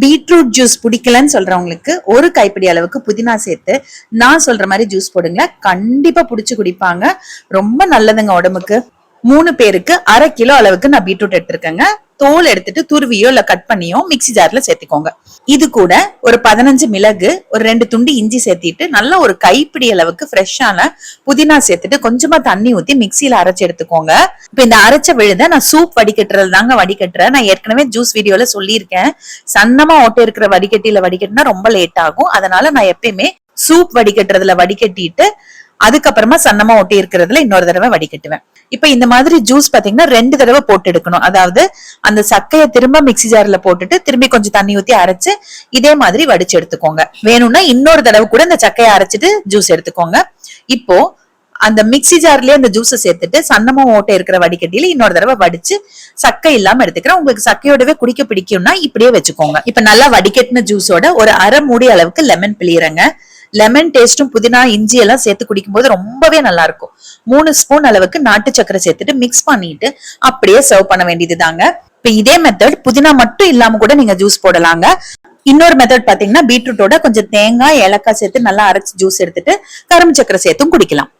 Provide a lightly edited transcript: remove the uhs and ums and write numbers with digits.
Beetroot juice பிடிக்கலன்னு சொல்றவங்களுக்கு ஒரு கைப்பிடி அளவுக்கு புதினா சேர்த்து நான் சொல்ற மாதிரி ஜூஸ் போடுங்க, கண்டிப்பா புடிச்சு குடிப்பாங்க. ரொம்ப நல்லதுங்க உடம்புக்கு. 3 பேருக்கு 1/2 கிலோ அளவுக்கு நான் பீட்ரூட் எடுத்திருக்கேங்க. தோல் எடுத்துட்டு துருவியோ இல்ல கட் பண்ணியோ மிக்ஸி ஜார்ல சேர்த்துக்கோங்க. இது கூட ஒரு 15 மிளகு, ஒரு 2 துண்டு இஞ்சி சேர்த்திட்டு நல்ல ஒரு கைப்பிடி அளவுக்கு ஃப்ரெஷ்ஷான புதினா சேர்த்துட்டு கொஞ்சமா தண்ணி ஊத்தி மிக்சியில அரைச்சு எடுத்துக்கோங்க. இப்ப இந்த அரைச்ச விழுத நான் சூப் வடிகட்டுறது தாங்க வடிகட்டுறேன். நான் ஏற்கனவே ஜூஸ் வீடியோல சொல்லியிருக்கேன். சன்னமா ஓட்டை இருக்கிற வடிகட்டியில வடிகட்டினா ரொம்ப லேட் ஆகும். அதனால நான் எப்பயுமே சூப் வடிகட்டுறதுல வடிகட்டிட்டு அதுக்கப்புறமா சன்னமா ஒட்டி இருக்கிறதுல இன்னொரு தடவை வடிகட்டுவேன். இப்ப இந்த மாதிரி ஜூஸ் பாத்தீங்கன்னா 2 தடவை போட்டு எடுக்கணும். அதாவது அந்த சக்கைய திரும்ப மிக்ஸி ஜார்ல போட்டுட்டு திரும்பி கொஞ்சம் தண்ணி ஊத்தி அரைச்சு இதே மாதிரி வடிச்சு எடுத்துக்கோங்க. வேணும்னா இன்னொரு தடவை கூட இந்த சக்கையை அரைச்சிட்டு ஜூஸ் எடுத்துக்கோங்க. இப்போ அந்த மிக்ஸி ஜார்லயே அந்த ஜூஸை சேர்த்துட்டு சன்னமா ஓட்டை இருக்கிற வடிகட்டியில இன்னொரு தடவை வடிச்சு சக்கை இல்லாம எடுத்துக்கிறேன். உங்களுக்கு சக்கையோடவே குடிக்க பிடிக்கும்னா இப்படியே வச்சுக்கோங்க. இப்ப நல்லா வடிகட்டின ஜூஸோட ஒரு 1/2 மூடி அளவுக்கு லெமன் பிழியறேங்க. லெமன் டேஸ்டும் புதினா இஞ்சி எல்லாம் சேர்த்து குடிக்கும் போது ரொம்பவே நல்லா இருக்கும். 3 ஸ்பூன் அளவுக்கு நாட்டு சக்கரை சேர்த்துட்டு மிக்ஸ் பண்ணிட்டு அப்படியே சர்வ் பண்ண வேண்டியது தாங்க. இப்ப இதே மெத்தட் புதினா மட்டும் இல்லாம கூட நீங்க ஜூஸ் போடலாங்க. இன்னொரு மெத்தட் பாத்தீங்கன்னா பீட்ரூட்டோட கொஞ்சம் தேங்காய் ஏலக்காய் சேர்த்து நல்லா அரைச்சு ஜூஸ் எடுத்துட்டு கரும்பு சக்கரை சேர்த்தும் குடிக்கலாம்.